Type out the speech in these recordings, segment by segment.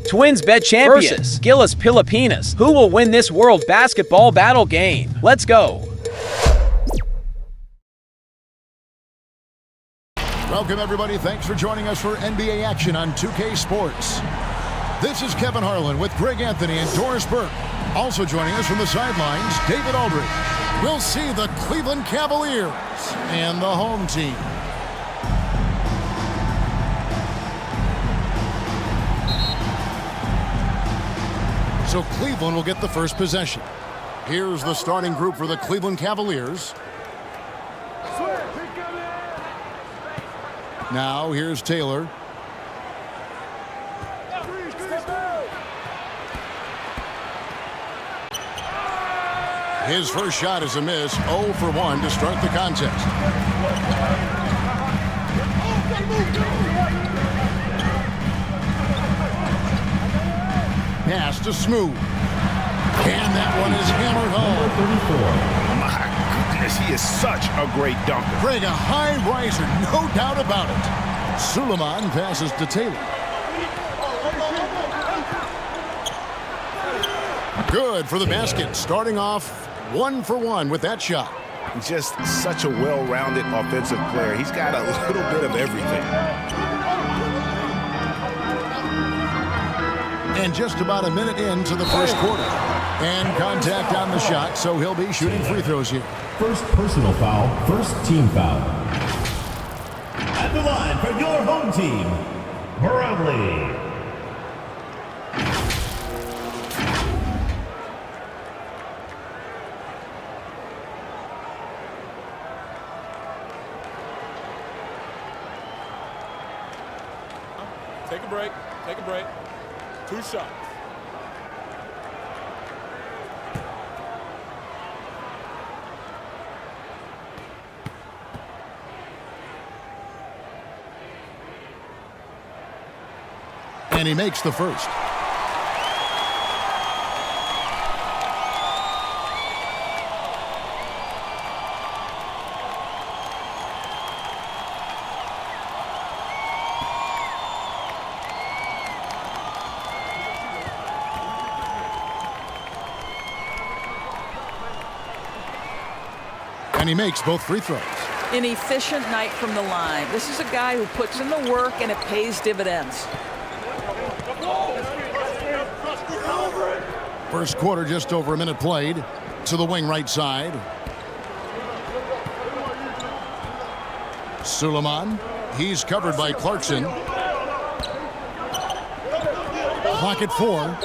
Twinsbet champions versus GILAS Pilipinas. Who will win this World Basketball Battle game? Let's go. Welcome, everybody. Thanks for joining us for NBA action on 2K Sports. This is Kevin Harlan with Greg Anthony and Doris Burke. Also joining us from the sidelines, David Aldridge. We'll see the Cleveland Cavaliers and the home team. So Cleveland will get the first possession. Here's the starting group for the Cleveland Cavaliers. Now here's Taylor. His first shot is a miss. 0 for 1 to start the contest. Pass to Smooth. And that one is hammered home. My goodness, he is such a great dunker. Greg, a high riser, no doubt about it. Suleiman passes to Taylor. Good for the basket. Starting off 1 for 1 with that shot. Just such a well-rounded offensive player. He's got a little bit of everything. And just about a minute into the first quarter. And contact on the shot, so he'll be shooting free throws here. First personal foul, first team foul. At the line for your home team, Barangay. Take a break. Take a break. 2 shots. And he makes the first. And he makes both free throws. An efficient night from the line. This is a guy who puts in the work and it pays dividends. First quarter, just over a minute played. To the wing right side. Suleiman. He's covered by Clarkson. Clock at 4.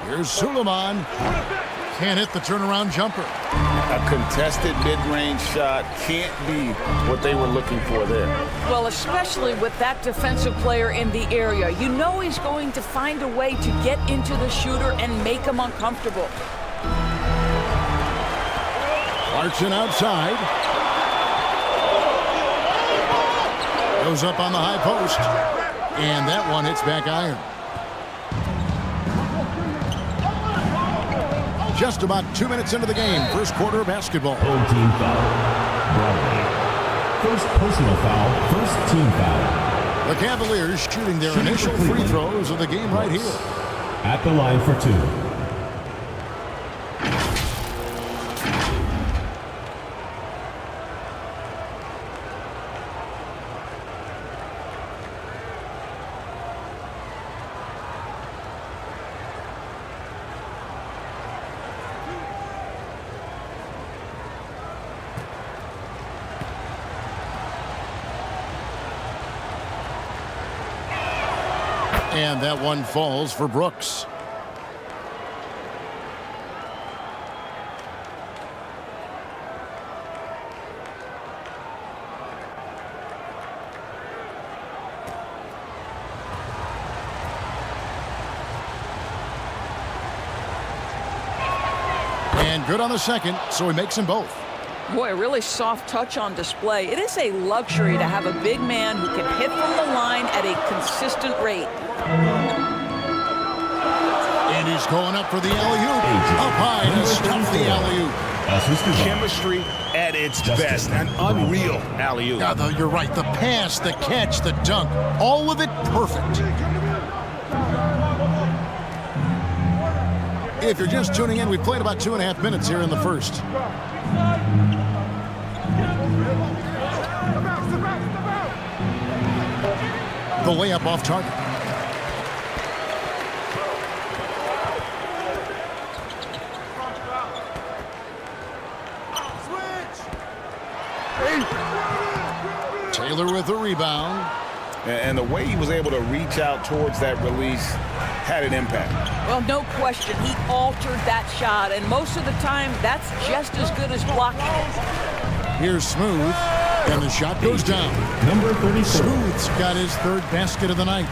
Here's Suleiman. Can't hit the turnaround jumper. A contested mid-range shot can't be what they were looking for there. Well, especially with that defensive player in the area. You know he's going to find a way to get into the shooter and make him uncomfortable. Clarkson outside. Goes up on the high post. And that one hits back iron. Just about 2 minutes into the game. First quarter of basketball. Home team foul. Barangay. First personal foul, first team foul. The Cavaliers shooting their initial free throws of the game right here. At the line for 2. And that one falls for Brooks. And good on the second, so he makes them both. Boy, a really soft touch on display. It is a luxury to have a big man who can hit from the line at a consistent rate. And he's going up for the alley-oop. Up high to stuff the alley-oop. Chemistry at its best. An unreal alley-oop. Yeah, you're right. The pass, the catch, the dunk. All of it perfect. If you're just tuning in, we've played about 2.5 minutes here in the first. The layup off target. Taylor with the rebound. And the way he was able to reach out towards that release had an impact. Well, no question, he altered that shot, and most of the time, that's just as good as blocking it. Here's Smooth, and the shot goes down. Number 34. Smooth's got his third basket of the night.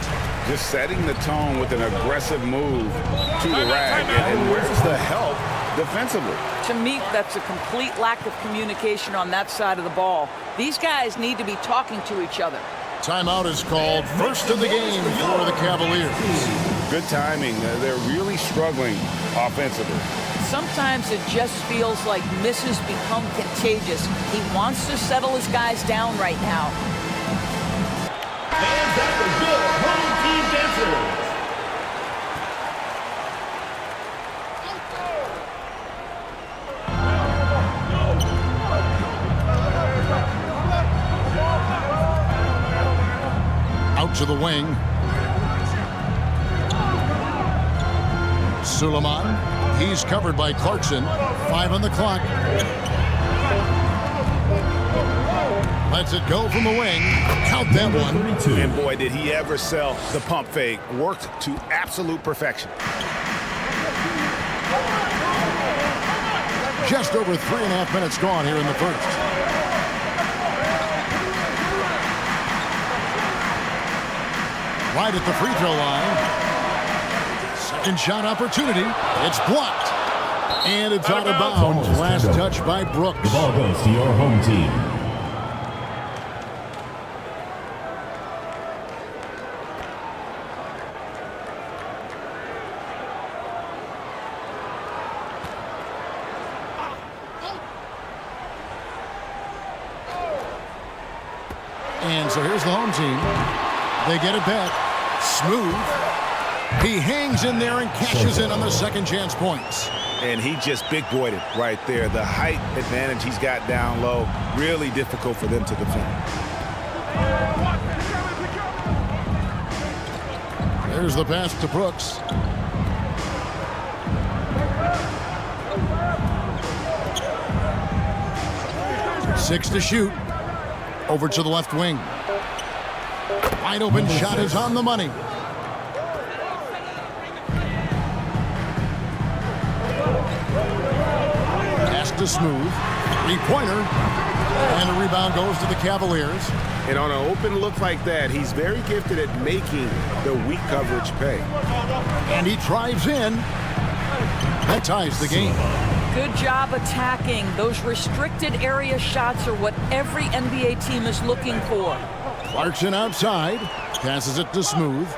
Just setting the tone with an aggressive move to the rack. And where's the help defensively? To me, that's a complete lack of communication on that side of the ball. These guys need to be talking to each other. Timeout is called. First of the game for the Cavaliers. Good timing. They're really struggling offensively. Sometimes it just feels like misses become contagious. He wants to settle his guys down right now. Fans at the good home team dancers. Out to the wing. Suleiman. He's covered by Clarkson. 5 on the clock. Lets it go from the wing. Count that one. And boy, did he ever sell the pump fake. Worked to absolute perfection. Just over 3.5 minutes gone here in the first. Right at the free throw line. Second shot opportunity. It's blocked. And it's out of bounds. Last touch by Brooks. The ball goes to your home team. And so here's the home team. They get it back. Smooth. He hangs in there and cashes in on the second chance points. And he just big-boyed it right there. The height advantage he's got down low, really difficult for them to defend. There's the pass to Brooks. Six to shoot. Over to the left wing. Wide open shot is on the money. Pass to Smooth. Three-pointer. And the rebound goes to the Cavaliers. And on an open look like that, he's very gifted at making the weak coverage pay. And he drives in. That ties the game. Good job attacking. Those restricted area shots are what every NBA team is looking for. Clarkson outside. Passes it to Smooth.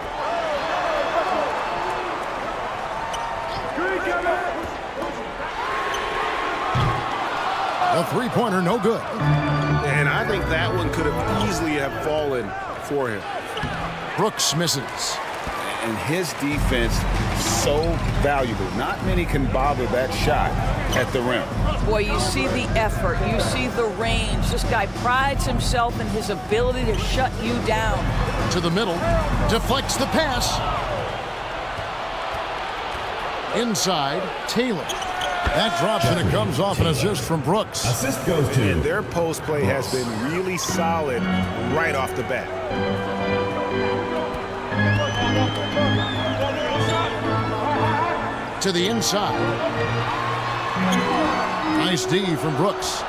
A three-pointer, no good. And I think that one could have easily have fallen for him. Brooks misses. And his defense so valuable. Not many can bother that shot at the rim. Boy, you see the effort, you see the range. This guy prides himself in his ability to shut you down. To the middle, deflects the pass. Inside, Taylor. That drops and it comes off an assist from Brooks. Assist goes to. And their post play has been really solid right off the bat. To the inside. Nice D from Brooks.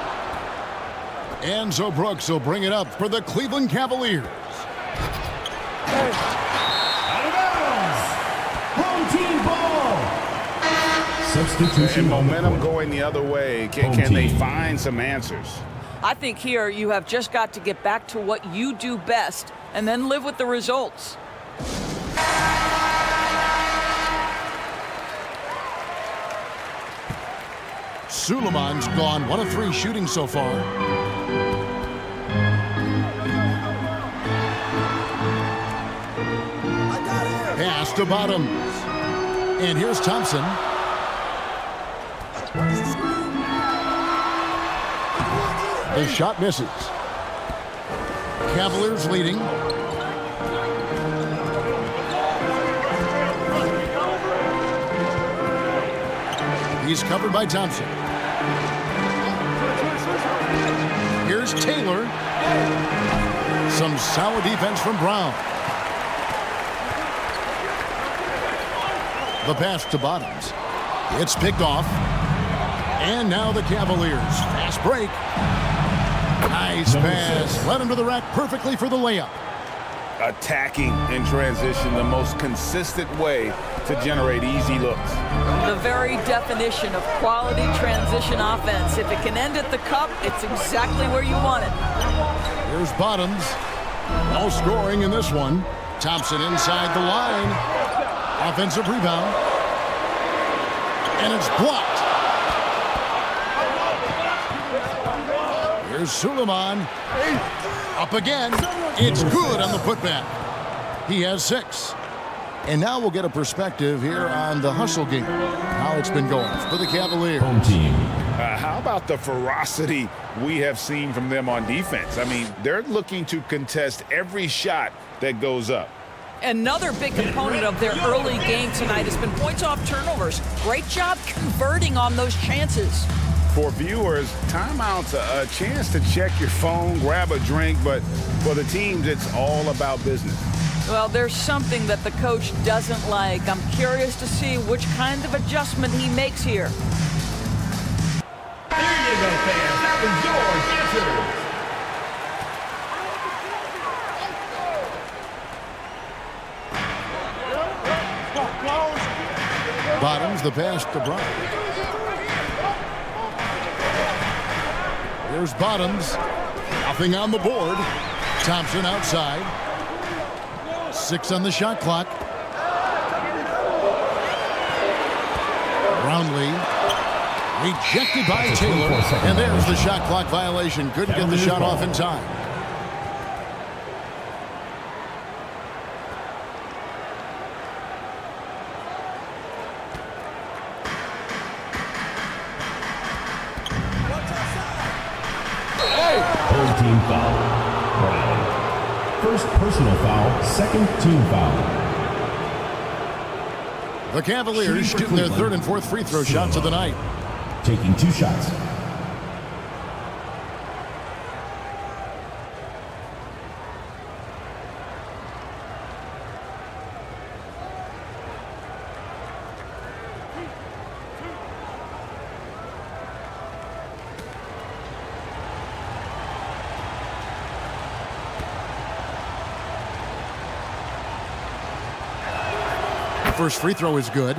And so Brooks will bring it up for the Cleveland Cavaliers. Out of bounds. Home team ball. Substitution. And momentum going the other way. Can they find some answers? I think here you have just got to get back to what you do best and then live with the results. Suleiman's gone 1 of 3 shooting so far. Pass to Bottoms. And here's Thompson. The shot misses. Cavaliers leading. He's covered by Thompson. Here's Taylor. Some solid defense from Brown. The pass to Bottoms. It's picked off. And now the Cavaliers. Fast break. Nice pass. Led him to the rack perfectly for the layup. Attacking in transition, the most consistent way to generate easy looks. The very definition of quality transition offense. If it can end at the cup, it's exactly where you want it. Here's Bottoms. No scoring in this one. Thompson inside the line. Offensive rebound. And it's blocked. Here's Suleiman. Up again. It's good on the putback. He has 6. And now we'll get a perspective here on the hustle game. How it's been going for the Cavaliers. Home team. How about the ferocity we have seen from them on defense? I mean, they're looking to contest every shot that goes up. Another big component of their early game tonight has been points off turnovers. Great job converting on those chances. For viewers, timeout's a chance to check your phone, grab a drink, but for the teams, it's all about business. Well, there's something that the coach doesn't like. I'm curious to see which kind of adjustment he makes here. There you go, fans. That was your answer. Bottoms the pass to Brown. Here's Bottoms. Nothing on the board. Thompson outside. 6 on the shot clock. Brownlee. Rejected by Taylor. And there's the shot clock violation. Couldn't get the shot off in time. Home team foul. Brown. First personal foul, second team foul. The Cavaliers shooting their 3rd and 4th free throw shots of the night. Taking 2 shots. First free throw is good.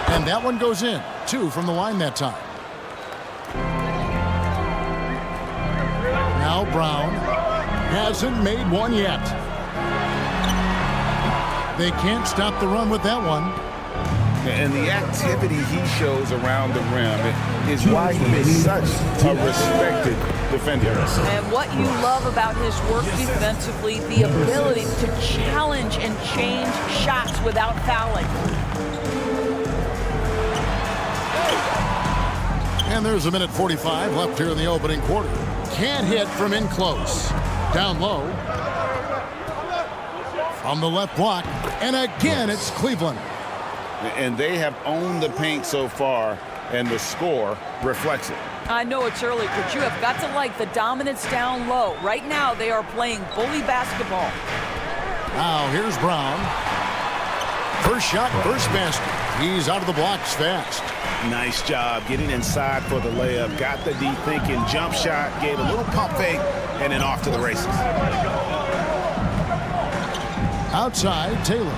And that one goes in. 2 from the line that time. Now Brown hasn't made one yet. They can't stop the run with that one. And the activity he shows around the rim is why he is such a respected defender. And what you love about his work defensively, the ability to challenge and change shots without fouling. And there's a minute 45 left here in the opening quarter. Can't hit from in close. Down low. From the left block. And again, it's Cleveland. And they have owned the paint so far, and the score reflects it. I know it's early, but you have got to like the dominance down low. Right now, they are playing bully basketball. Now, here's Brown. First shot, first basket. He's out of the blocks fast. Nice job getting inside for the layup. Got the deep thinking jump shot, gave a little pump fake, and then off to the races. Outside, Taylor.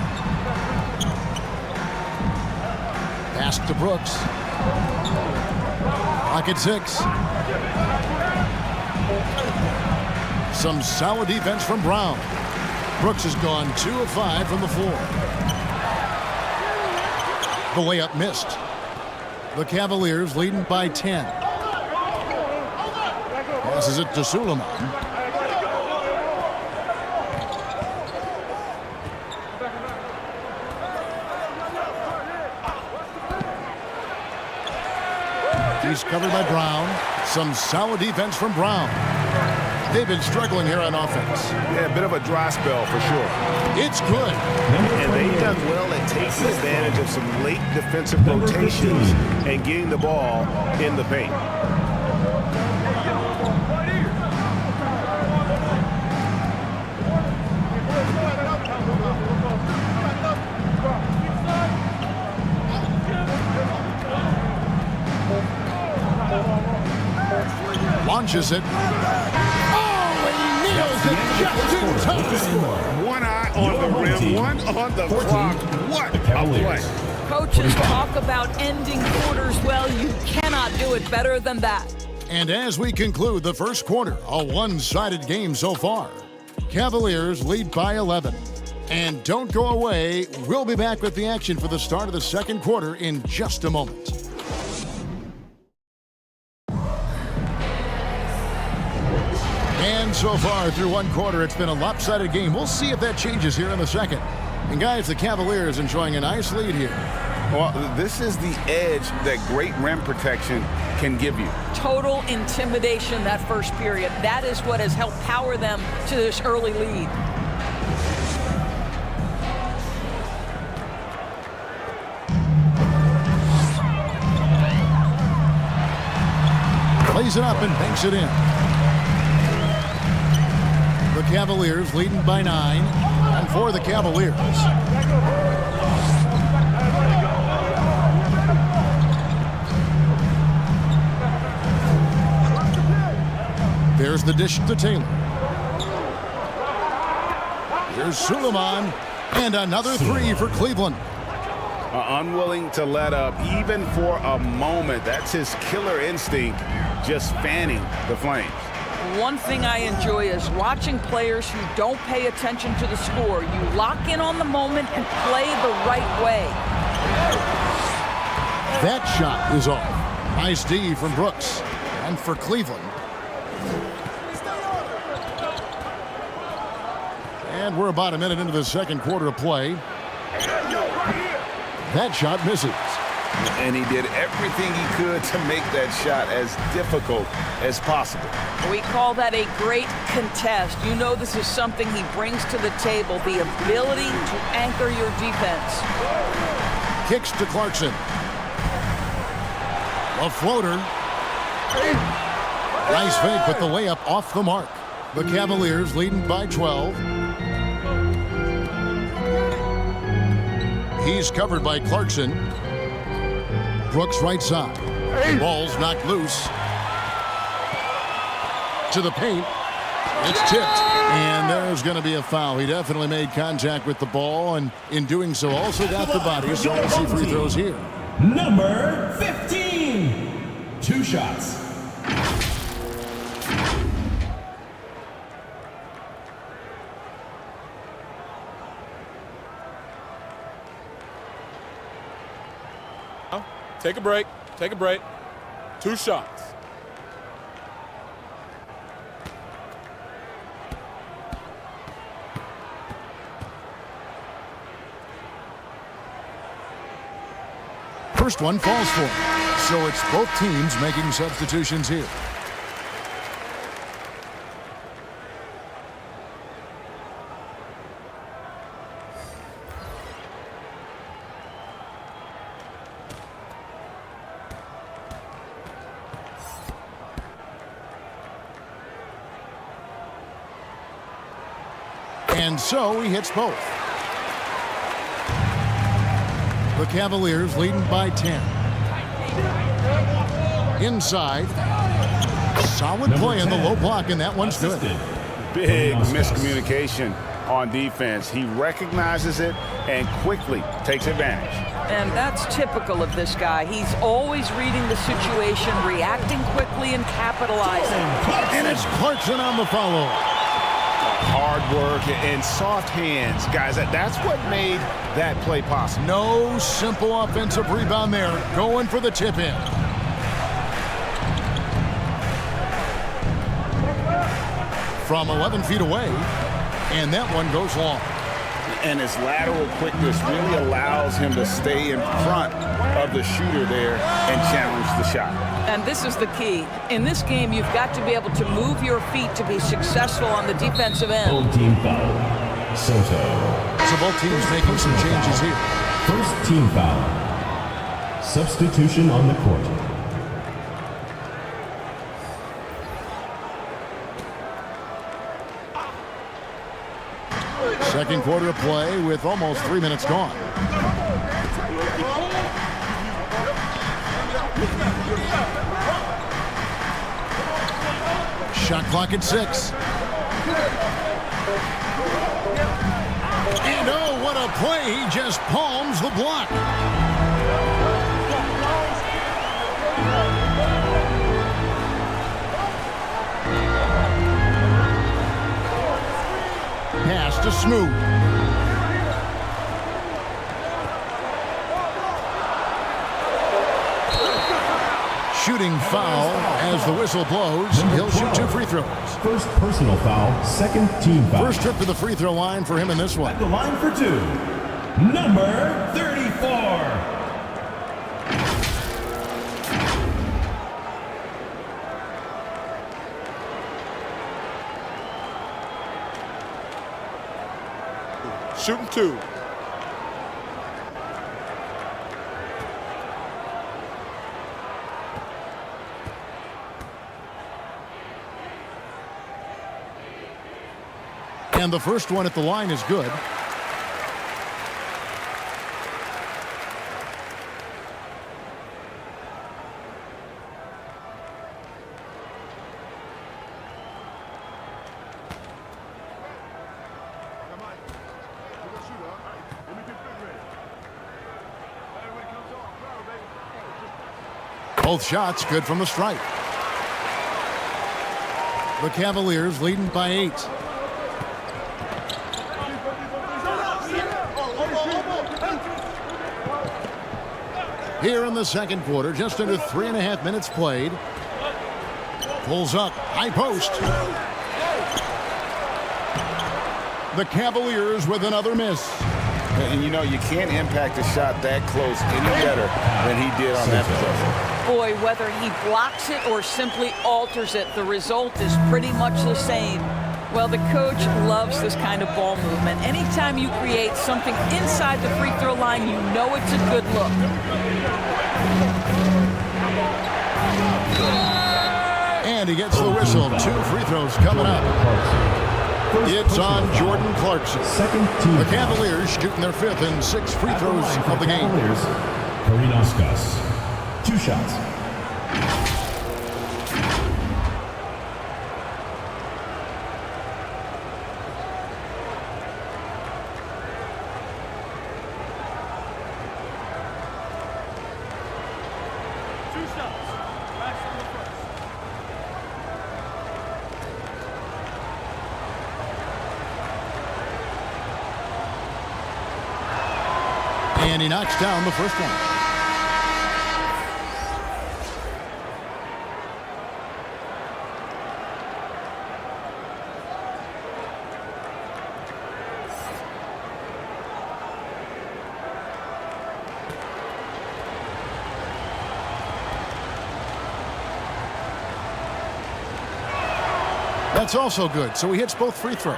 Pass to Brooks. Pocket 6. Some solid defense from Brown. Brooks has gone 2 of 5 from the floor. The layup missed. The Cavaliers leading by 10. Passes it to Suleiman. He's covered by Brown. Some solid defense from Brown. They've been struggling here on offense. Yeah, a bit of a dry spell for sure. It's good. And they've done well at taking advantage of some late defensive rotations and getting the ball in the paint. Launches it. Oh, he nails it just in time. One eye on the rim, one on the clock. What a play. Coaches talk about ending quarters. Well, you cannot do it better than that. And as we conclude the first quarter, a one-sided game so far. Cavaliers lead by 11. And don't go away. We'll be back with the action for the start of the second quarter in just a moment. And so far through one quarter, it's been a lopsided game. We'll see if that changes here in the second. And guys, the Cavaliers enjoying a nice lead here. Well, this is the edge that great rim protection can give you. Total intimidation that first period. That is what has helped power them to this early lead. Plays it up and banks it in. The Cavaliers leading by 9. And for the Cavaliers, there's the dish to Taylor. Here's Suleiman. And another three for Cleveland. Unwilling to let up even for a moment. That's his killer instinct, just fanning the flames. One thing I enjoy is watching players who don't pay attention to the score. You lock in on the moment and play the right way. That shot is off. Nice D from Brooks. And for Cleveland. And we're about a minute into the second quarter of play. That shot misses. And he did everything he could to make that shot as difficult as possible. We call that a great contest. You know this is something he brings to the table, the ability to anchor your defense. Kicks to Clarkson. A floater. Nice fake, but the layup off the mark. The Cavaliers leading by 12. He's covered by Clarkson. Brooks right side. Ball's knocked loose. To the paint. It's tipped. And there's going to be a foul. He definitely made contact with the ball, and in doing so also got the body. So we'll see free throws here. Number 15. 2 shots. Take a break. Take a break. 2 shots. First one falls for him. So it's both teams making substitutions here. And so he hits both. The Cavaliers leading by 10. Inside. Solid play in the low block, and that one's good. Big miscommunication on defense. He recognizes it and quickly takes advantage. And that's typical of this guy. He's always reading the situation, reacting quickly, and capitalizing. And it's Clarkson on the follow. hard work and soft hands. Guys, that's what made that play possible. No simple offensive rebound there. Going for the tip in. From 11 feet away, and that one goes long. And his lateral quickness really allows him to stay in front of the shooter there and challenge the shot. And this is the key. In this game, you've got to be able to move your feet to be successful on the defensive end. Home team foul. Soto. So both teams making some changes here. First team foul. Substitution on the court. Second quarter of play with almost 3 minutes gone. Shot clock at 6. And oh, what a play. He just palms the block. Pass to Smooth. Shooting foul as the whistle blows. He'll shoot 2 free throws. First personal foul, second team foul. First trip to the free throw line for him in this one. At the line for 2, number 34. Shooting 2. And the first one at the line is good. Both shots good from the stripe. The Cavaliers leading by 8. Here in the second quarter, just under 3.5 minutes played. Pulls up, high post. The Cavaliers with another miss. And you know, you can't impact a shot that close any better than he did on that possession. Boy, whether he blocks it or simply alters it, the result is pretty much the same. Well, the coach loves this kind of ball movement. Anytime you create something inside the free throw line, you know it's a good look. And he gets the whistle. 2 free throws coming up. It's on Jordan Clarkson. Second team. The Cavaliers shooting their 5th and 6th free throws of the game. Karinoskas. 2 shots. And he knocks down the first one. That's also good, so he hits both free throws.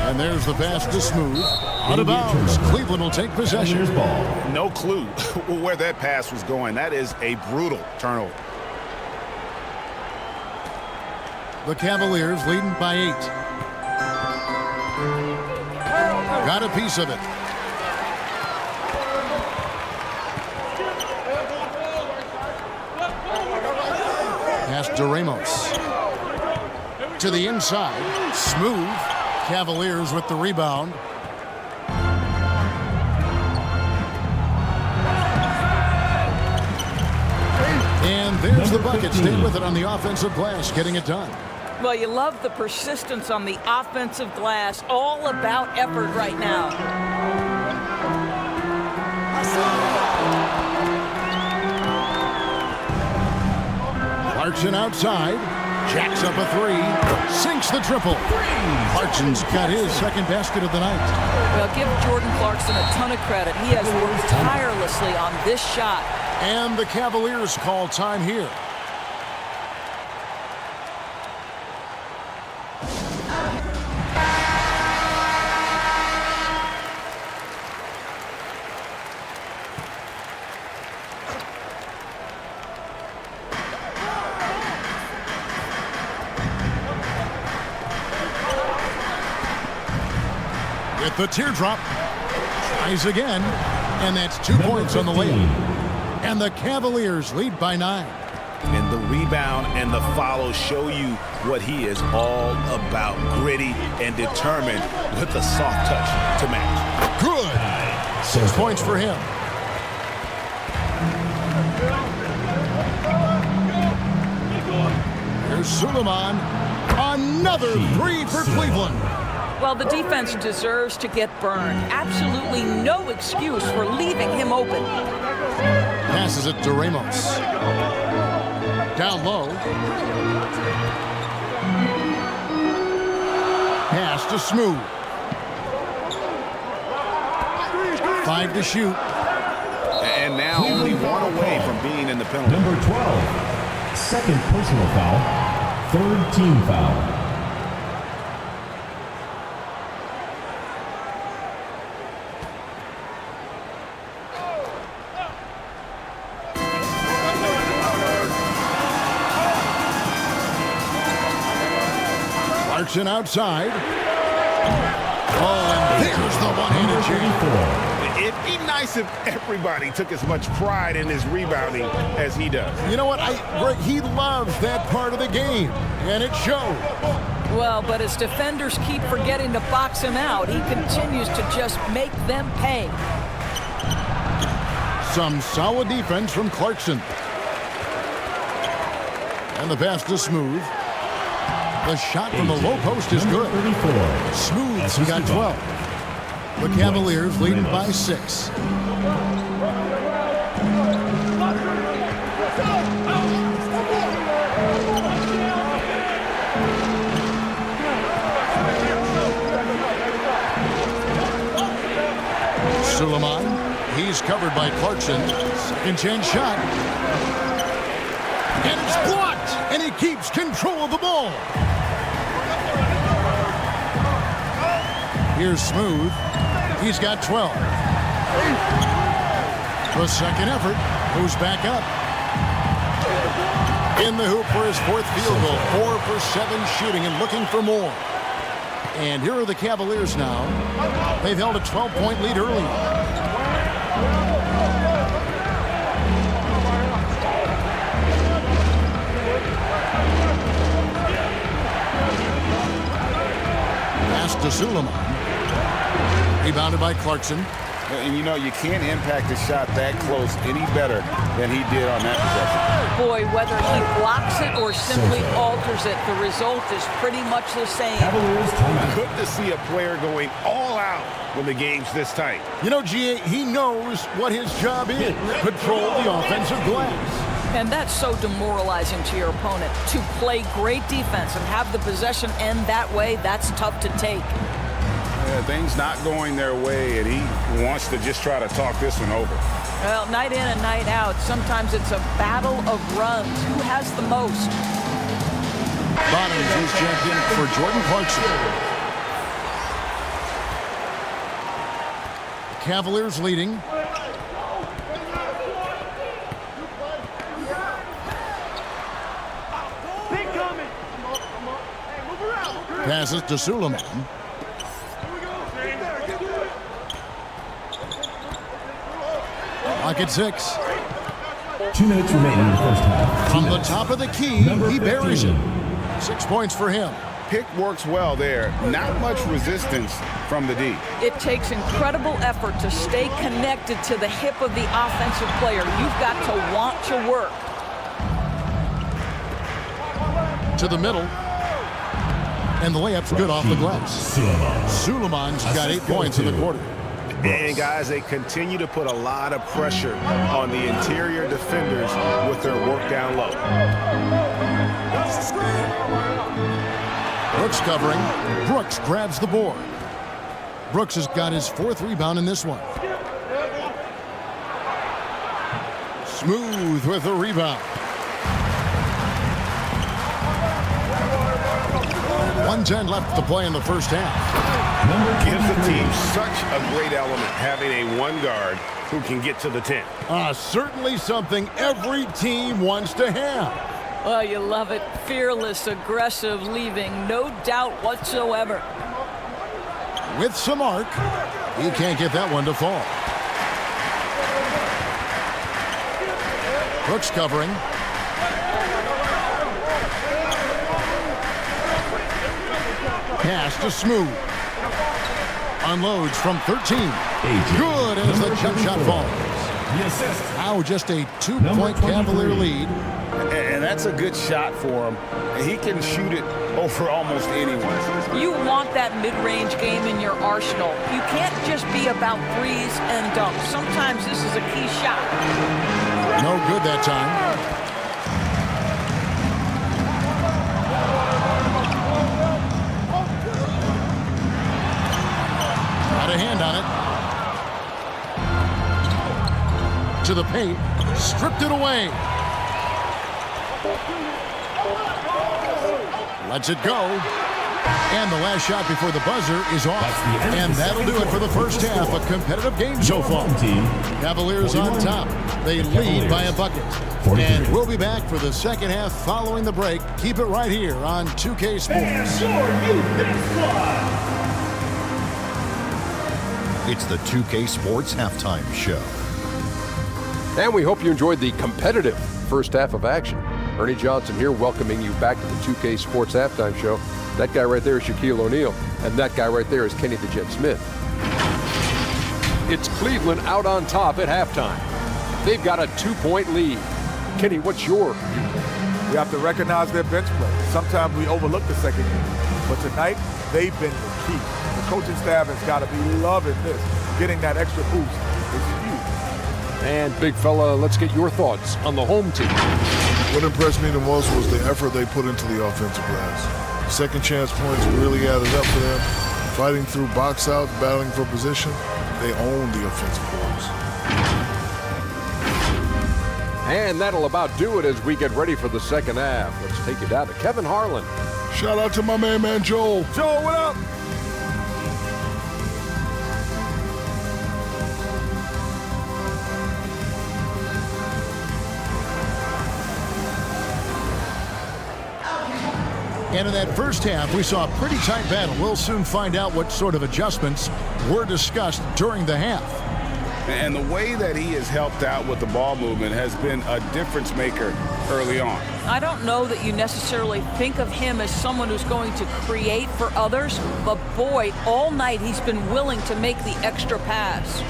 And there's the pass to Smooth. Out of bounds. Cleveland will take possession. No clue where that pass was going. That is a brutal turnover. The Cavaliers leading by 8. Got a piece of it. Pass to Ramos. To the inside. Smooth. Cavaliers with the rebound. And there's the bucket. Stay with it on the offensive glass, getting it done. Well, you love the persistence on the offensive glass. All about effort right now. Clarkson outside. Jacks up a three. Sinks the triple. Clarkson's got his second basket of the night. Well, give Jordan Clarkson a ton of credit. He has worked tirelessly on this shot. And the Cavaliers call time here. With the teardrop, tries again, and that's 2 points on the layup. And the Cavaliers lead by 9. And the rebound and the follow show you what he is all about. Gritty and determined with a soft touch to match. Good. 6 points for him. Here's Suleiman. Another three for Cleveland. Well, the defense deserves to get burned. Absolutely no excuse for leaving him open. Passes it to Ramos. Down low. Pass to Smooth. 5 to shoot. And now only one away from being in the penalty. Number 12, second personal foul, third team foul. Clarkson outside. Oh, and there's the one-handed jam. It'd be nice if everybody took as much pride in his rebounding as he does. You know what? He loves that part of the game, and it shows. Well, but as defenders keep forgetting to box him out, he continues to just make them pay. Some solid defense from Clarkson. And the pass to Smooth. The shot from the low post is good. Smooth's got 12. The Cavaliers leading by 6. Suleiman, he's covered by Clarkson. Second chance shot. And it's blocked, and he keeps control of the ball. Here's Smooth. He's got 12. The second effort goes back up. In the hoop for his fourth field goal. 4 for 7 shooting and looking for more. And here are the Cavaliers now. They've held a 12-point lead early. Pass to Suleiman. Rebounded by Clarkson. And you know, you can't impact a shot that close any better than he did on that possession. Boy, whether he blocks it or simply alters it, the result is pretty much the same. Good to see a player going all out when the game's this tight. You know, GA, he knows what his job is. Control the offensive glass. And that's so demoralizing to your opponent. To play great defense and have the possession end that way, that's tough to take. Things not going their way, and he wants to just try to talk this one over. Well, night in and night out, sometimes it's a battle of runs. Who has the most? Bottoms is checked in for Jordan Clarkson. The Cavaliers leading. Passes to Suleiman. Clock at 6. 2 minutes remaining in the first half. From the top of the key, he buries it. 6 points for him. Pick works well there. Not much resistance from the D. It takes incredible effort to stay connected to the hip of the offensive player. You've got to want to work. to the middle. And the layup's good off the glass. Suleiman's got 8 points in the quarter. And guys, they continue to put a lot of pressure on the interior defenders with their work down low. Brooks covering. Brooks grabs the board. Brooks has got his 4th rebound in this one. Smooth with the rebound. 1:10 left to play in the first half. Gives the team such a great element having a 1 guard who can get to the 10. Certainly something every team wants to have. Well, you love it. Fearless, aggressive, leaving no doubt whatsoever. With some arc, he can't get that one to fall. Brooks covering. Pass to Smooth. Unloads from 13. Good as the jump shot falls. Now just a 2-point Cavalier lead. And that's a good shot for him. He can shoot it over almost anyone. You want that mid-range game in your arsenal. You can't just be about threes and dunks. Sometimes this is a key shot. No good that time. Got a hand on it. To the paint. Stripped it away. Lets it go. And the last shot before the buzzer is off. And that'll do it for the first half. A competitive game so far. Cavaliers on top. They lead by a bucket. And we'll be back for the second half following the break. Keep it right here on 2K Sports. It's the 2K Sports Halftime Show. And we hope you enjoyed the competitive first half of action. Ernie Johnson here, welcoming you back to the 2K Sports Halftime Show. That guy right there is Shaquille O'Neal, and that guy right there is Kenny the Jet Smith. It's Cleveland out on top at halftime. They've got a 2-point lead. Kenny, what's your view? We have to recognize their bench play. Sometimes we overlook the second unit, but tonight they've been the key. The coaching staff has got to be loving this. Getting that extra boost is huge. And big fella, let's get your thoughts on the home team. What impressed me the most was the effort they put into the offensive glass. Second chance points really added up for them. Fighting through box outs, battling for position, they own the offensive boards. And that'll about do it as we get ready for the second half. Let's take it down to Kevin Harlan. Shout out to my man Joel. Joel, what up? And in that first half, we saw a pretty tight battle. We'll soon find out what sort of adjustments were discussed during the half. And the way that he has helped out with the ball movement has been a difference maker early on. I don't know that you necessarily think of him as someone who's going to create for others, but boy, all night he's been willing to make the extra pass.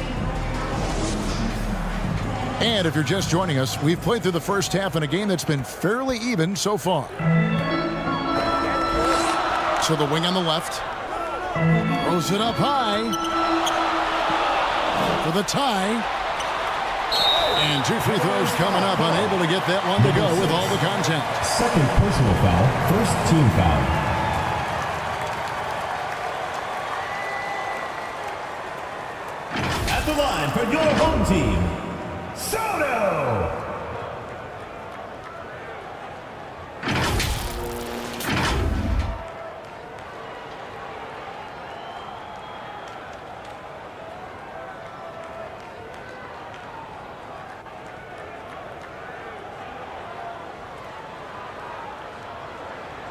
And if you're just joining us, we've played through the first half in a game that's been fairly even so far. So the wing on the left. Throws it up high. For the tie. And 2 free throws coming up. Unable to get that one to go with all the contact. Second personal foul. First team foul. At the line for your home team, Soto!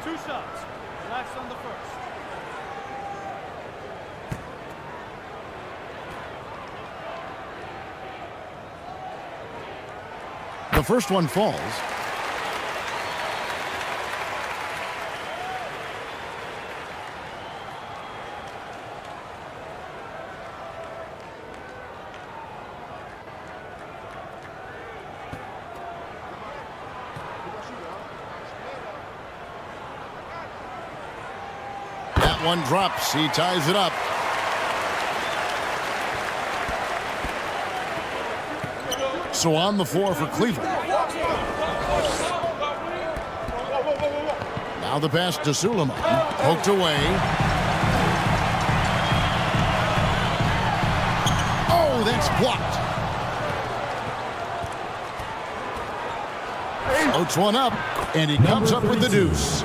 Two shots. Last on the first. The first one falls. one drops. He ties it up. So on the floor for Cleveland. Now the pass to Suleiman. Poked away. Oh, that's blocked. Floats one up, and he comes up with the deuce.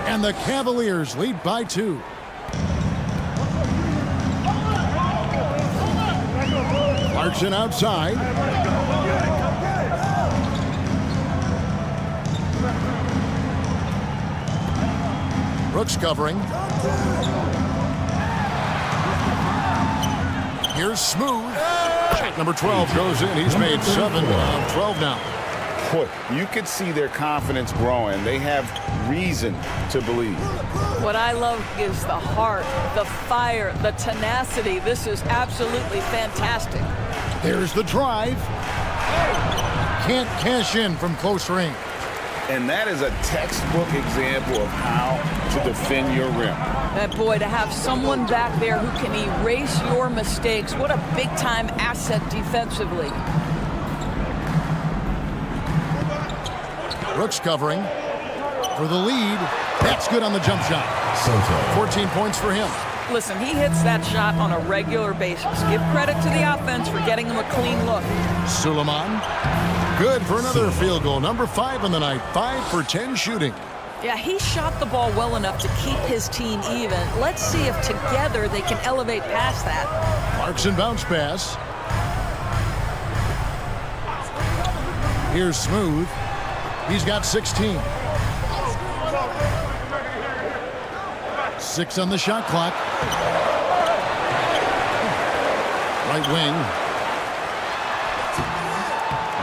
And the Cavaliers lead by 2. Clarkson outside. Brooks covering. Here's Smooth. Shot number 12 goes in. He's made 7 of 12 now. Boy, you could see their confidence growing. They have reason to believe. What I love is the heart, the fire, the tenacity. This is absolutely fantastic. There's the drive. Can't cash in from close range. And that is a textbook example of how to defend your rim. And boy, to have someone back there who can erase your mistakes, what a big-time asset defensively. Brooks covering for the lead. That's good on the jump shot. 14 points for him. Listen, he hits that shot on a regular basis. Give credit to the offense for getting him a clean look. Suleiman, good for another field goal. Number 5 on the night. 5 for 10 shooting. Yeah, he shot the ball well enough to keep his team even. Let's see if together they can elevate past that. Clarkson bounce pass. Here's Smooth. He's got 16. 6 on the shot clock. Right wing.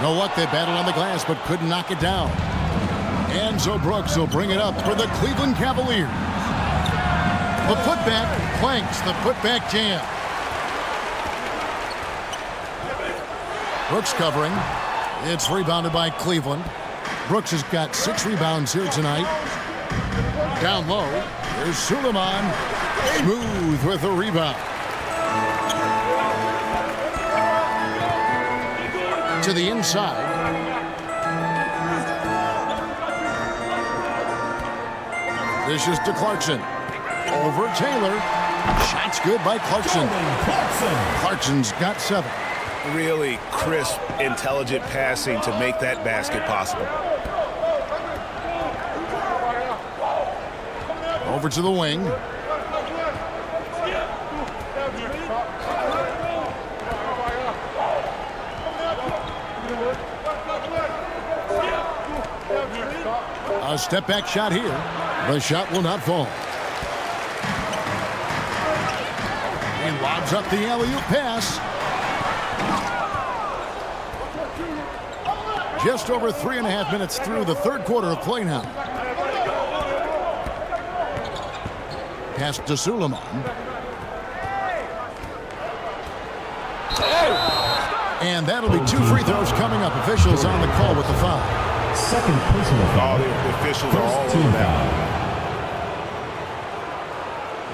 No luck. They battled on the glass but couldn't knock it down. Enzo Brooks will bring it up for the Cleveland Cavaliers. The putback planks the putback jam. Brooks covering. It's rebounded by Cleveland. Brooks has got 6 rebounds here tonight. Down low. There's Suleiman. Smooth with the rebound. To the inside. This is to Clarkson. Over Taylor. Shot's good by Clarkson. Clarkson's got 7. Really crisp, intelligent passing to make that basket possible. Over to the wing. A step back shot here. The shot will not fall. He lobs up the alley-oop pass. Just over 3.5 minutes through the third quarter of play now. Pass to Suleiman. And that'll be 2 free throws coming up. Officials on the call with the foul. Second personal foul. All the officials are all over that.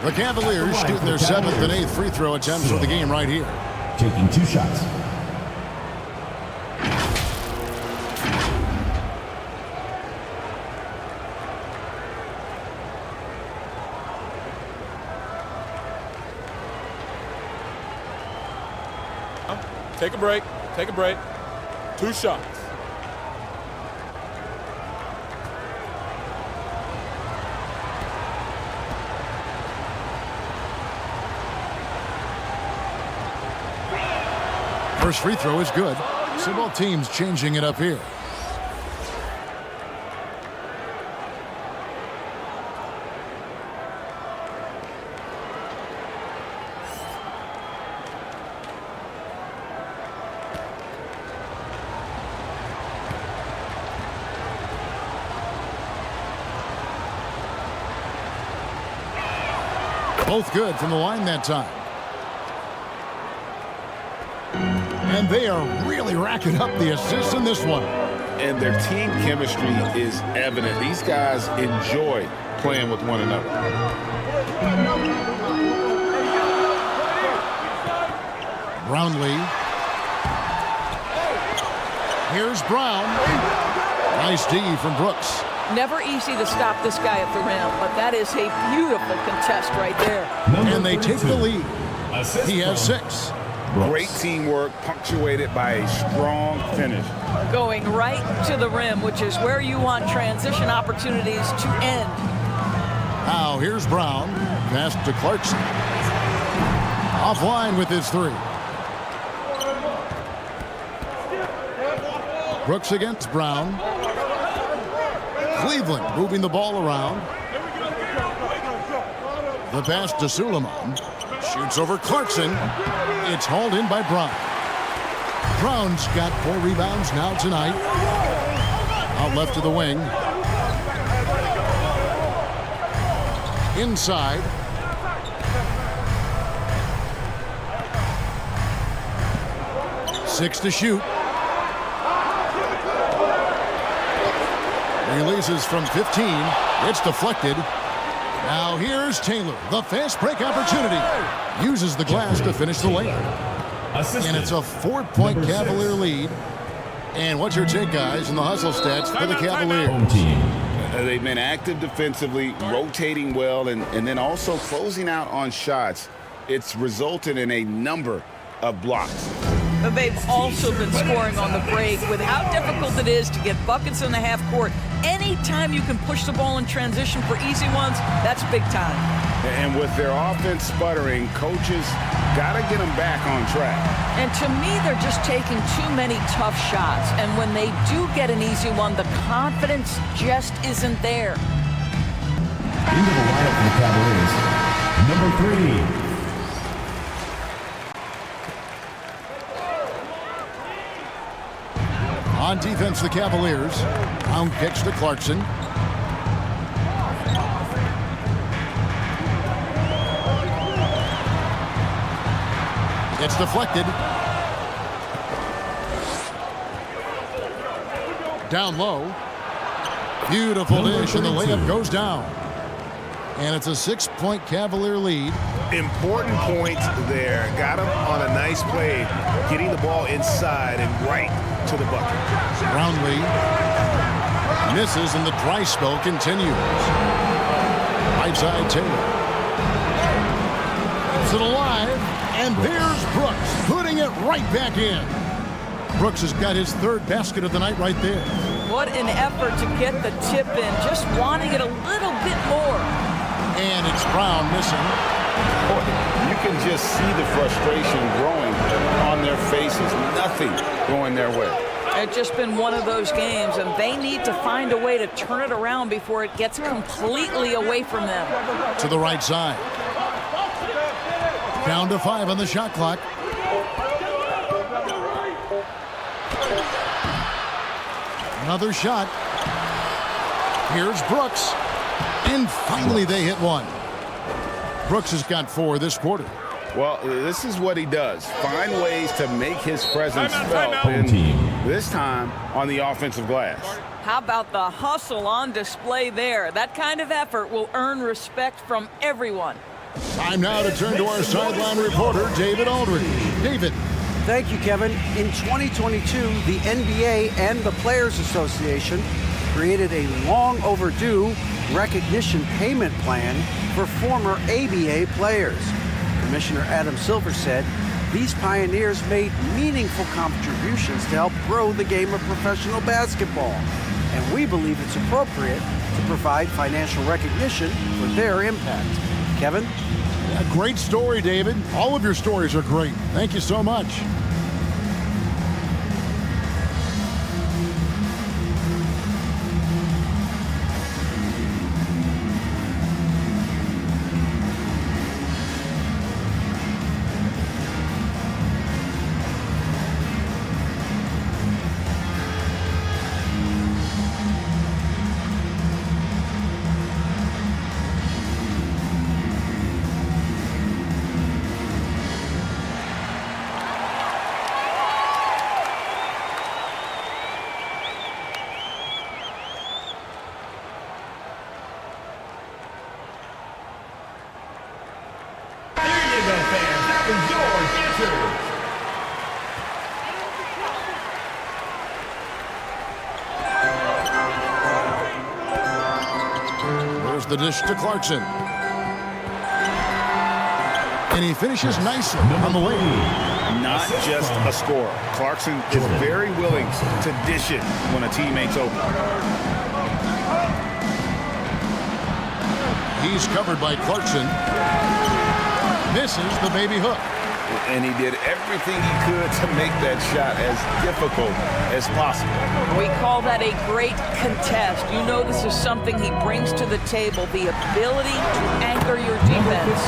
The Cavaliers shooting their 7th and 8th free throw attempts for the game right here. Taking 2 shots. Take a break. Take a break. 2 shots. First free throw is good. So both teams changing it up here. Both good from the line that time. And they are really racking up the assists in this one. And their team chemistry is evident. These guys enjoy playing with one another. Brownlee. Here's Brown. Nice D from Brooks. Never easy to stop this guy at the rim, but that is a beautiful contest right there. And they take the lead. He has 6. Great teamwork, punctuated by a strong finish. Going right to the rim, which is where you want transition opportunities to end. Now here's Brown. Pass to Clarkson. Offline with his 3. Brooks against Brown. Cleveland moving the ball around. The pass to Suleiman. Shoots over Clarkson. It's hauled in by Brown. Brown's got 4 rebounds now tonight. Out left to the wing. Inside. Six to shoot. Releases from 15. It's deflected. Now here's Taylor. The fast break opportunity. Uses the glass to finish the lane. And it's a 4-point Cavalier lead. And what's your take, guys, in the hustle stats for the Cavaliers? They've been active defensively, rotating well, and then also closing out on shots. It's resulted in a number of blocks. But they've also been scoring on the break. With how difficult it is to get buckets in the half court, anytime you can push the ball in transition for easy ones, that's big time. And with their offense sputtering, coaches got to get them back on track. And to me, they're just taking too many tough shots. And when they do get an easy one, the confidence just isn't there. Into the lineup for the Cavaliers, number 3. On defense, the Cavaliers. Brown kicks to Clarkson. It's deflected. Down low. Beautiful dish, and the layup goes down. And it's a 6-point Cavalier lead. Important points there. Got him on a nice play, getting the ball inside and right to the bucket. Brownlee misses, and the dry spell continues. Right side Taylor. Keeps it alive, and there's Brooks putting it right back in. Brooks has got his 3rd basket of the night right there. What an effort to get the tip in, just wanting it a little bit more. And it's Brown missing. You can just see the frustration growing on their faces. Nothing going their way. It's just been one of those games, and they need to find a way to turn it around before it gets completely away from them. To the right side. Down to 5 on the shot clock. Another shot. Here's Brooks. And finally they hit one. Brooks has got 4 this quarter. Well, this is what he does. Find ways to make his presence felt. And this time on the offensive glass. How about the hustle on display there? That kind of effort will earn respect from everyone. Time now to turn to our sideline reporter, David Aldridge. David. Thank you, Kevin. In 2022, the NBA and the Players Association created a long overdue recognition payment plan for former ABA players. Commissioner Adam Silver said these pioneers made meaningful contributions to help grow the game of professional basketball, and we believe it's appropriate to provide financial recognition for their impact. Kevin? A great story, David. All of your stories are great. Thank you so much. Ginebra fans, that was your answer. There's the dish to Clarkson. And he finishes nicely on the way. Not just a scorer. Clarkson is very willing to dish it when a teammate's open. He's covered by Clarkson. Misses the baby hook. And he did everything he could to make that shot as difficult as possible. We call that a great contest. You know this is something he brings to the table, the ability to anchor your defense.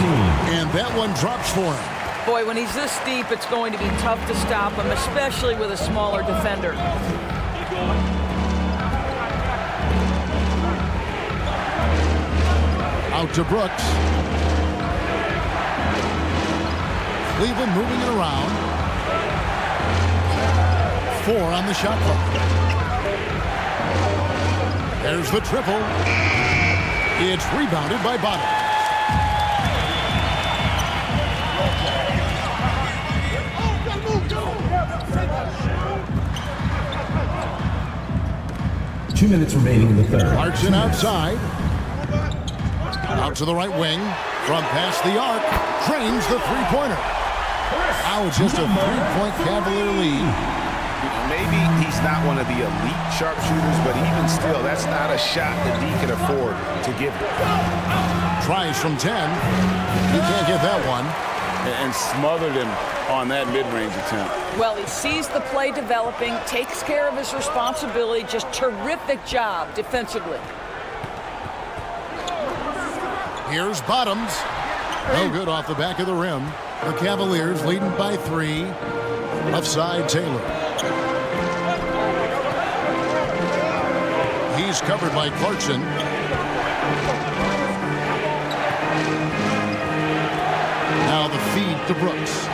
And that one drops for him. Boy, when he's this deep, it's going to be tough to stop him, especially with a smaller defender. Out to Brooks. Cleveland moving it around. 4 on the shot clock. There's the triple. It's rebounded by Bottom. Two minutes remaining in the third. Clarkson outside. Out to the right wing. From past the arc. Drains the three-pointer. Now it's just a 3-point Cavalier lead. Maybe he's not one of the elite sharpshooters, but even still, that's not a shot that he can afford to give him. Tries from 10. He can't get that one. And smothered him on that mid-range attempt. Well, he sees the play developing, takes care of his responsibility. Just terrific job defensively. Here's Bottoms. No good off the back of the rim. The Cavaliers leading by 3. Offside Taylor. He's covered by Clarkson. Now the feed to Brooks.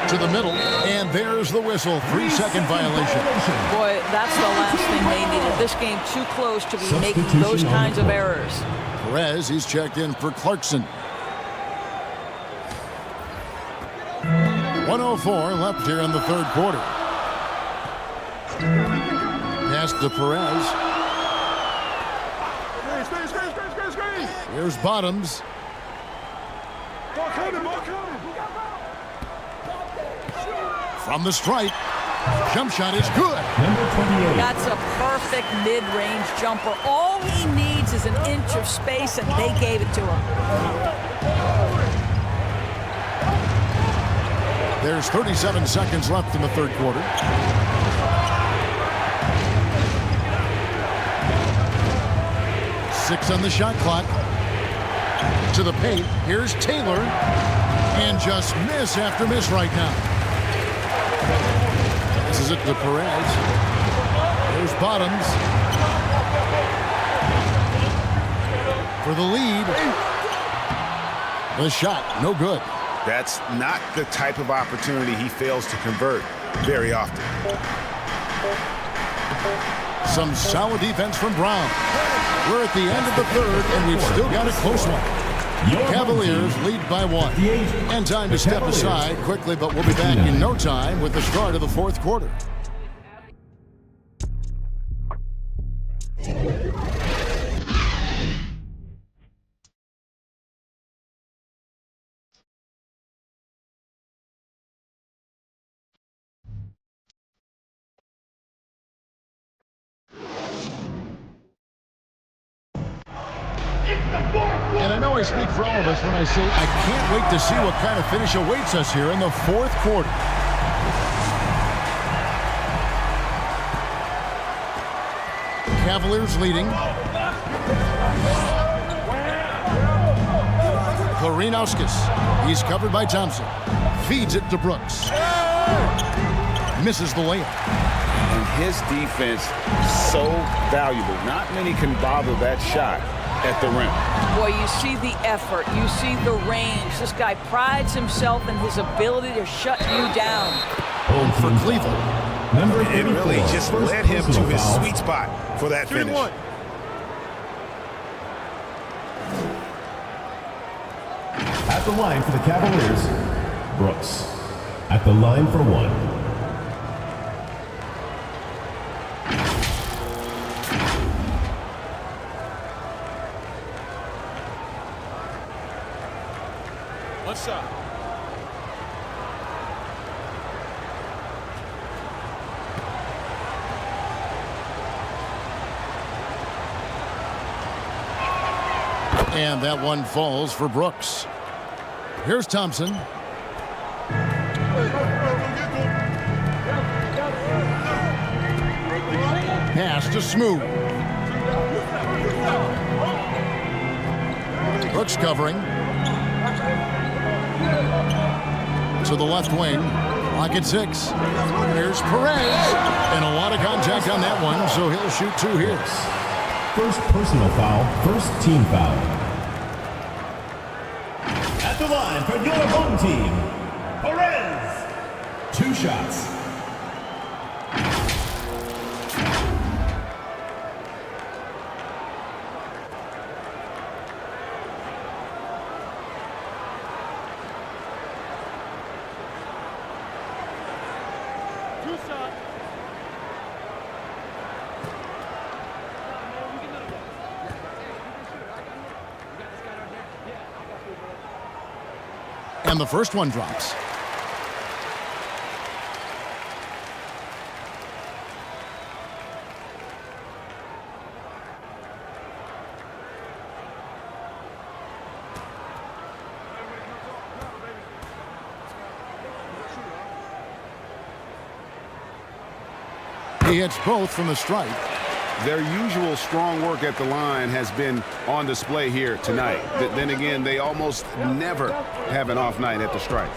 To the middle, and there's the whistle. 3-second violation. Boy, that's the last thing they needed. This game too close to be making those kinds of errors. Perez, he's checked in for Clarkson. 1:04 left here in the third quarter. Pass to Perez. Here's Bottoms. From the stripe. Jump shot is good. That's a perfect mid-range jumper. All he needs is an inch of space, and they gave it to him. There's 37 seconds left in the third quarter. Six on the shot clock. To the paint. Here's Taylor. And just miss after miss right now. This is it to Perez. There's Bottoms. For the lead. The shot, no good. That's not the type of opportunity he fails to convert very often. Some solid defense from Brown. We're at the end of the third, and we've still got a close one. Cavaliers lead by 1. And time to step aside quickly, but we'll be back in no time with the start of the fourth quarter. And I know I speak for all of us when I say I can't wait to see what kind of finish awaits us here in the fourth quarter. Cavaliers leading. Korinauskas. He's covered by Thompson. Feeds it to Brooks. Misses the layup. And his defense so valuable. Not many can bother that shot at the rim. Boy, you see the effort. You see the range. This guy prides himself in his ability to shut you down. Home for Cleveland. It really just led him to his sweet spot for that finish. the line for the Cavaliers, Brooks. At the line for one. One shot. And that one falls for Brooks. Here's Thompson. Pass to Smooth. Brooks covering. To the left wing. Lock at 6. Here's Perez. And a lot of contact on that one, so he'll shoot 2 here. First personal foul, first team foul. At the line for your home team, Perez. 2 shots. And the first one drops. He hits both from the stripe. Their usual strong work at the line has been on display here tonight. Then again, they almost never have an off night at the stripe.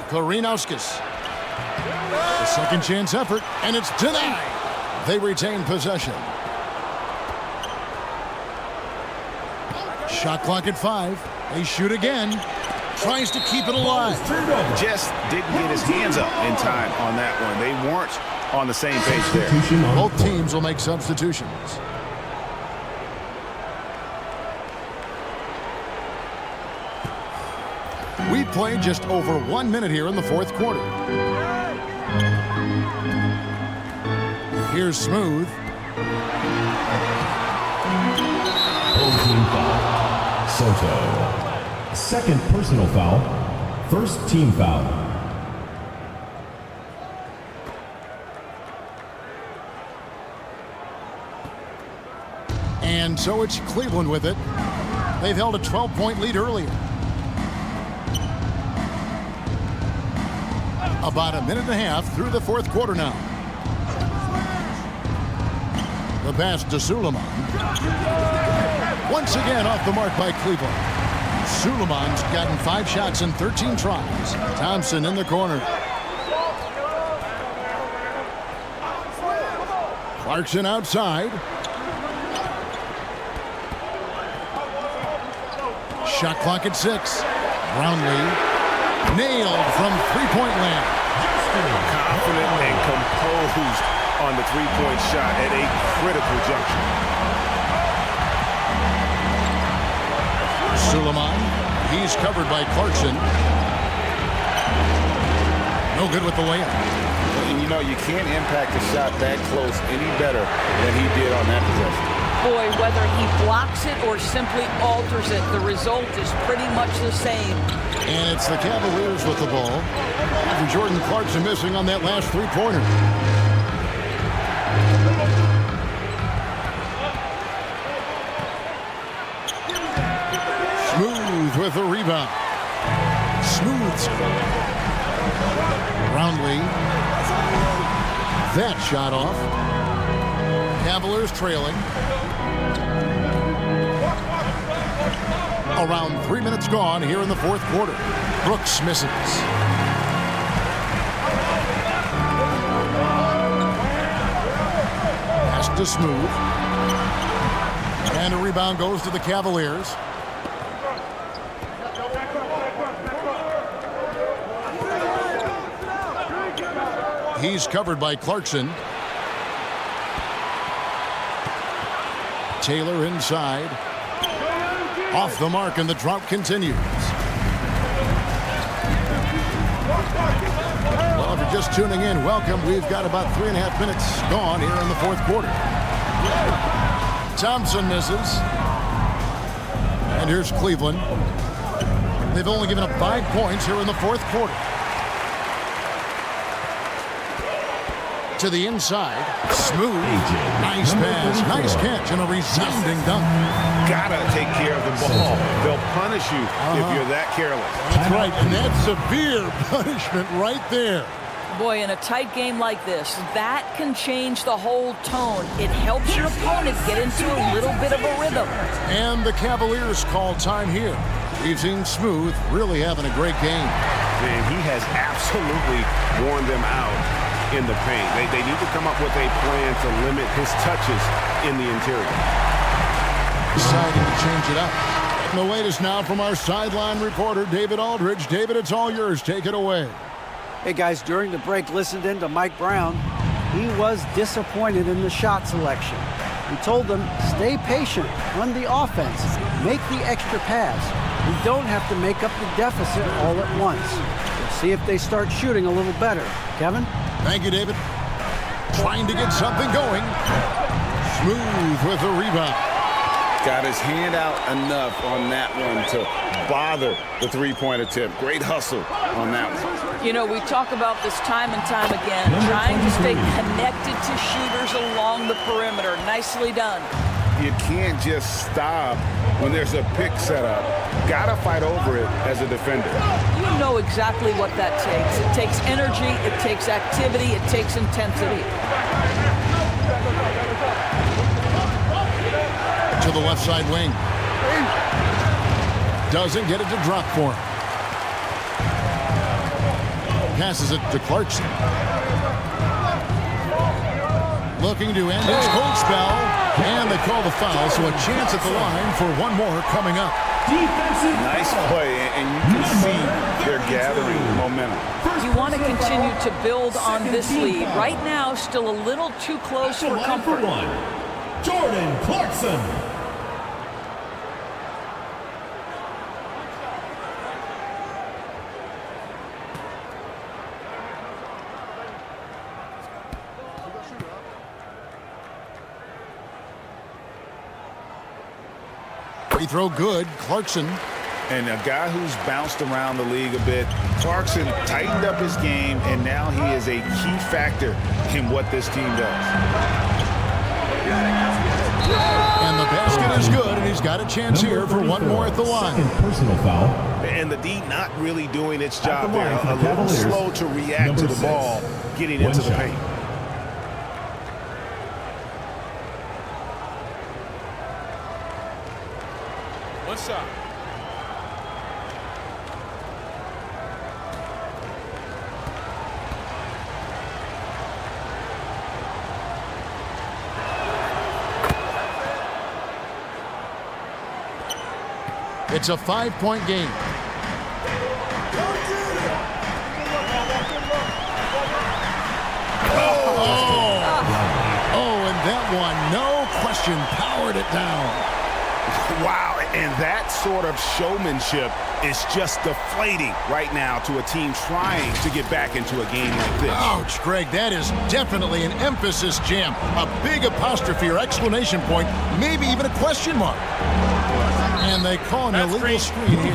Karinauskis. The second chance effort, and it's denied. They retain possession. Shot clock at 5. They shoot again. Tries to keep it alive. Just didn't get his hands up in time on that one. They weren't on the same page there. Both teams will make substitutions. We've played just over 1 minute here in the fourth quarter. Here's Smooth. Home team foul, Soto. Second personal foul, first team foul. And so it's Cleveland with it. They've held a 12-point lead earlier. About a minute and a half through the fourth quarter now. The pass to Suleiman. Once again off the mark by Cleveland. Suleiman's gotten 5 shots in 13 tries. Thompson in the corner. Clarkson outside. Shot clock at 6. Brownlee nailed from three-point land. Confident and composed on the three-point shot at a critical juncture. Suleiman, he's covered by Clarkson. No good with the layup. And you know, you can't impact a shot that close any better than he did on that possession. Boy, whether he blocks it or simply alters it, the result is pretty much the same. And it's the Cavaliers with the ball after Jordan Clarkson missing on that last three-pointer. Smooth with the rebound. Smooth. Brownlee. That shot off. Cavaliers trailing. Around 3 minutes gone here in the fourth quarter. Brooks misses. Pass to Smooth. And a rebound goes to the Cavaliers. He's covered by Clarkson. Taylor inside. Off the mark, and the drought continues. Well, if you're just tuning in, welcome. We've got about 3.5 minutes gone here in the fourth quarter. Thompson misses. And here's Cleveland. They've only given up 5 points here in the fourth quarter. To the inside. Smooth. Nice pass. Nice catch and a resounding dunk. Gotta take care of the ball. They'll punish you if you're that careless. That's right, and that's severe punishment right there. Boy, in a tight game like this, that can change the whole tone. It helps your opponent get into a little bit of a rhythm. And the Cavaliers call time here. We've seen Smooth really having a great game. And he has absolutely worn them out in the paint. They need to come up with a plan to limit his touches in the interior. Deciding to change it up. And the latest now from our sideline reporter, David Aldridge. David, it's all yours. Take it away. Hey guys, during the break, listened in to Mike Brown. He was disappointed in the shot selection. He told them, stay patient, run the offense, make the extra pass. We don't have to make up the deficit all at once. We'll see if they start shooting a little better. Kevin? Thank you, David. Trying to get something going. Smooth with the rebound. Got his hand out enough on that one to bother the three-point attempt. Great hustle on that one. You know, we talk about this time and time again, trying to stay connected to shooters along the perimeter. Nicely done. You can't just stop when there's a pick set up. Gotta fight over it as a defender. You know exactly what that takes. It takes energy, it takes activity, it takes intensity. To the left side wing. Doesn't get it to drop for him. Passes it to Clarkson. Looking to end his cold spell. And they call the foul, so a chance at the line for one more coming up. Nice play, and you can see they're gathering momentum. You want to continue to build on this lead. Right now, still a little too close for comfort. Jordan Clarkson. Free throw good. Clarkson. And a guy who's bounced around the league a bit. Clarkson tightened up his game, and now he is a key factor in what this team does. And the basket is good, and he's got a chance here for one more at the line. Personal foul. And the D not really doing its job there. A little slow to react to the ball getting into the paint. One shot. It's a 5-point game. Oh, and that one, no question, powered it down. Wow, and that sort of showmanship is just deflating right now to a team trying to get back into a game like this. Ouch, Greg, that is definitely an emphasis jam. A big apostrophe or exclamation point, maybe even a question mark. And they call an illegal screen here.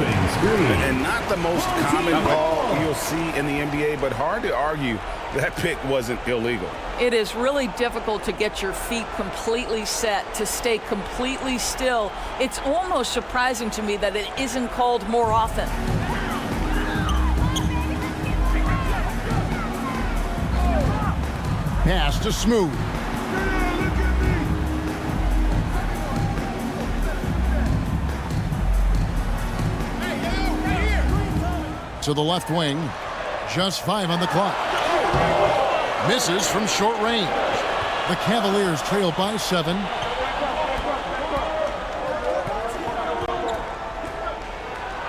And not the most common call you'll see in the NBA, but hard to argue that pick wasn't illegal. It is really difficult to get your feet completely set, to stay completely still. It's almost surprising to me that it isn't called more often. Pass to Smooth. To the left wing. Just 5 on the clock. Misses from short range. The Cavaliers trail by 7.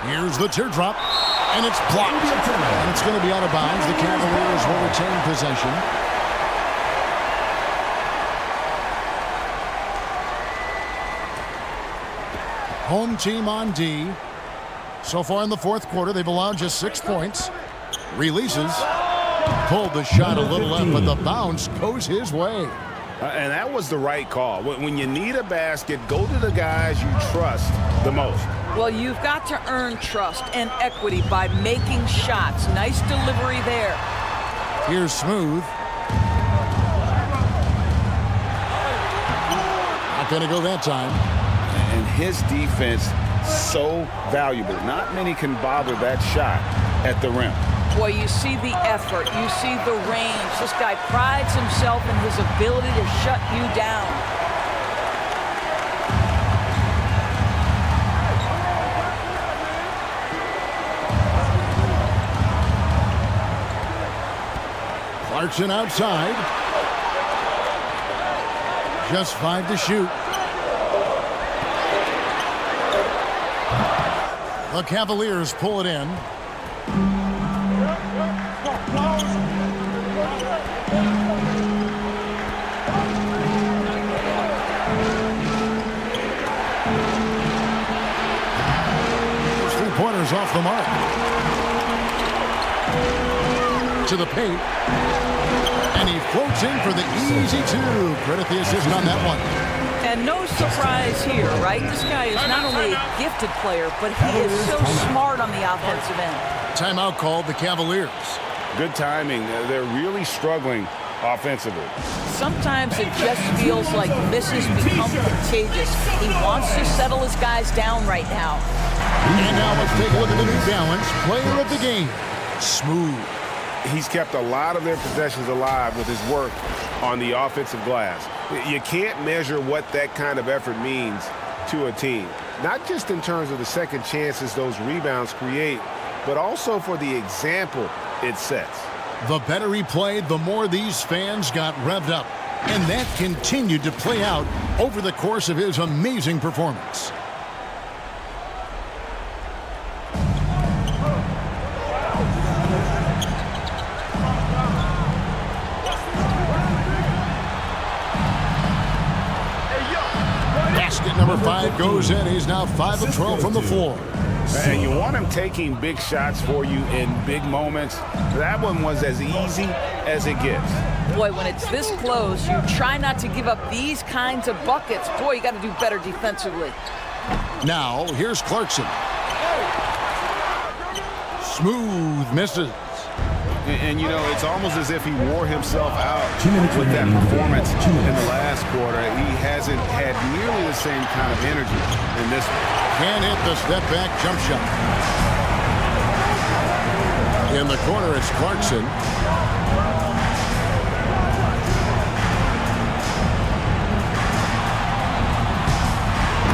Here's the teardrop, and it's blocked. And it's going to be out of bounds. The Cavaliers will retain possession. Home team on D. So far in the fourth quarter, they've allowed just 6 points. Releases. Pulled the shot a little left, but the bounce goes his way. And that was the right call. When you need a basket, go to the guys you trust the most. Well, you've got to earn trust and equity by making shots. Nice delivery there. Here's Smooth. Not going to go that time. And his defense, so valuable. Not many can bother that shot at the rim. Boy, you see the effort. You see the range. This guy prides himself in his ability to shut you down. Clarkson outside. Just 5 to shoot. The Cavaliers pull it in. Those 3-pointers off the mark. To the paint. And he floats in for the easy 2. Credit the assist on that one. And no surprise here, right? This guy is not only a gifted player, but he is so smart on the offensive end. Timeout called the Cavaliers. Good timing. They're really struggling offensively. Sometimes it just feels like misses become contagious. He wants to settle his guys down right now. And now let's take a look at the New Balance player of the game. Smooth. He's kept a lot of their possessions alive with his work on the offensive glass. You can't measure what that kind of effort means to a team. Not just in terms of the second chances those rebounds create, but also for the example it sets. The better he played, the more these fans got revved up. And that continued to play out over the course of his amazing performance. Basket number 5 goes in. He's now 5 of 12 from the floor. And you want him taking big shots for you in big moments. That one was as easy as it gets. Boy, when it's this close, you try not to give up these kinds of buckets. Boy, you got to do better defensively. Now, here's Clarkson. Smooth misses. And you know, it's almost as if he wore himself out with that performance in the last quarter. He hasn't had nearly the same kind of energy in this one. Can't hit the step-back jump shot. In the corner, it's Clarkson.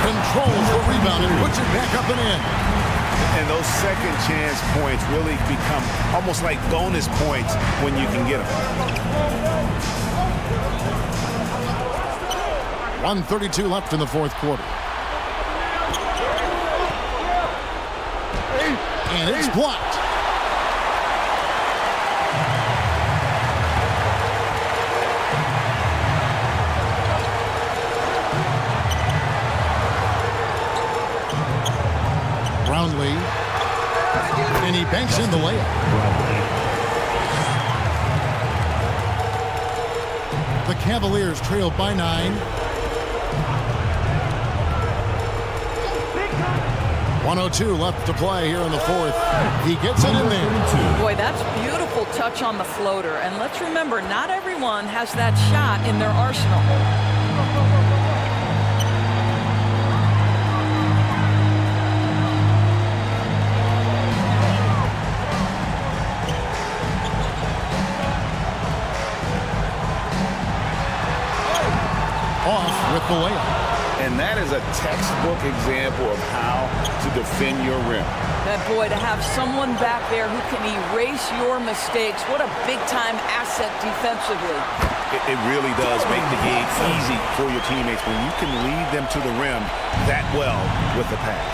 Controls the rebound and puts it back up and in. And those second chance points really become almost like bonus points when you can get them. 1:32 left in the fourth quarter. And it's blocked. Brownlee. And he banks in the layup. The Cavaliers trail by 9. 1:02 left to play here in the fourth. He gets it in there. Boy, that's beautiful touch on the floater. And let's remember, not everyone has that shot in their arsenal. Off with the layup. And that is a textbook example of how to defend your rim. That boy, to have someone back there who can erase your mistakes, what a big-time asset defensively. It really does make the game easy for your teammates when you can lead them to the rim that well with the pass.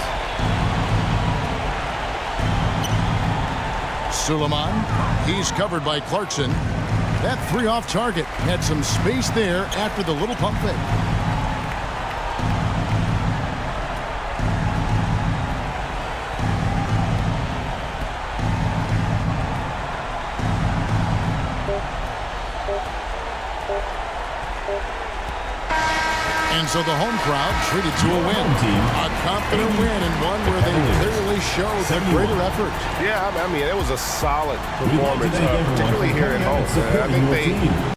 Suleiman, he's covered by Clarkson. That 3 off target had some space there after the little pump fake. So the home crowd treated to a win. A confident win and one where they clearly showed a greater effort. Yeah, I mean, it was a solid performance, particularly here at home. I think they